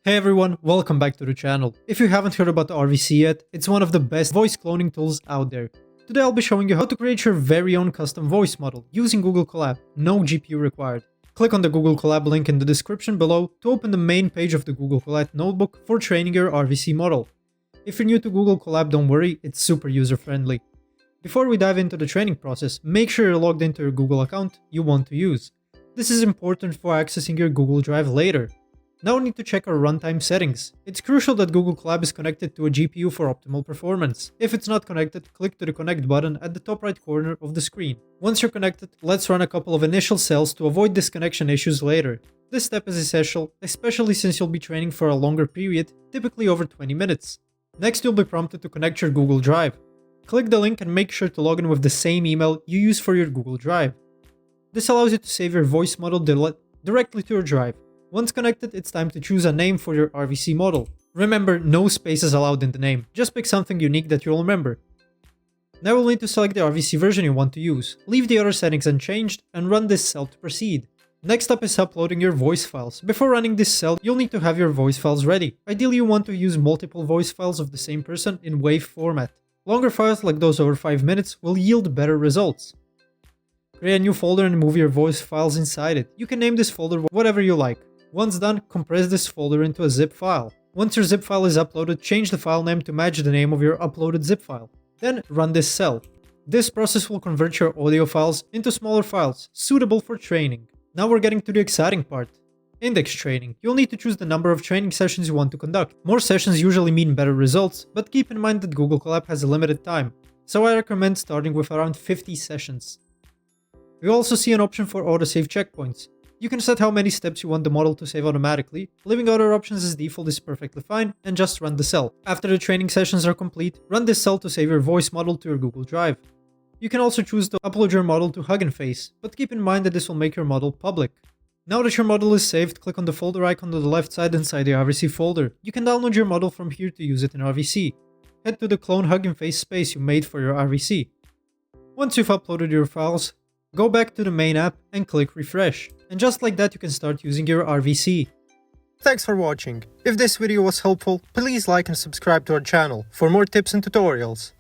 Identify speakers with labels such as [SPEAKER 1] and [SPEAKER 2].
[SPEAKER 1] Hey everyone, welcome back to the channel. If you haven't heard about the RVC yet, it's one of the best voice cloning tools out there. Today I'll be showing you how to create your very own custom voice model using Google Colab, no GPU required. Click on the Google Colab link in the description below to open the main page of the Google Colab notebook for training your RVC model. If you're new to Google Colab, don't worry, it's super user-friendly. Before we dive into the training process, make sure you're logged into your Google account you want to use. This is important for accessing your Google Drive later. Now we need to check our runtime settings. It's crucial that Google Colab is connected to a GPU for optimal performance. If it's not connected, click to the connect button at the top right corner of the screen. Once you're connected, let's run a couple of initial cells to avoid disconnection issues later. This step is essential, especially since you'll be training for a longer period, typically over 20 minutes. Next, you'll be prompted to connect your Google Drive. Click the link and make sure to log in with the same email you use for your Google Drive. This allows you to save your voice model directly to your drive. Once connected, it's time to choose a name for your RVC model. Remember, no spaces allowed in the name, just pick something unique that you'll remember. Now we'll need to select the RVC version you want to use, leave the other settings unchanged, and run this cell to proceed. Next up is uploading your voice files. Before running this cell, you'll need to have your voice files ready. Ideally, you want to use multiple voice files of the same person in WAV format. Longer files like those over 5 minutes will yield better results. Create a new folder and move your voice files inside it. You can name this folder whatever you like. Once done, compress this folder into a zip file. Once your zip file is uploaded, change the file name to match the name of your uploaded zip file. Then run this cell. This process will convert your audio files into smaller files, suitable for training. Now we're getting to the exciting part. Index training. You'll need to choose the number of training sessions you want to conduct. More sessions usually mean better results, but keep in mind that Google Colab has a limited time, so I recommend starting with around 50 sessions. We also see an option for autosave checkpoints. You can set how many steps you want the model to save automatically. Leaving other options as default is perfectly fine, and just run the cell. After the training sessions are complete, run this cell to save your voice model to your Google Drive. You can also choose to upload your model to Hugging Face, but keep in mind that this will make your model public. Now that your model is saved, click on the folder icon to the left side inside the RVC folder. You can download your model from here to use it in RVC. Head to the clone Hugging Face space you made for your RVC. Once you've uploaded your files, go back to the main app and click refresh. And just like that, you can start using your RVC.
[SPEAKER 2] Thanks for watching. If this video was helpful, please like and subscribe to our channel for more tips and tutorials.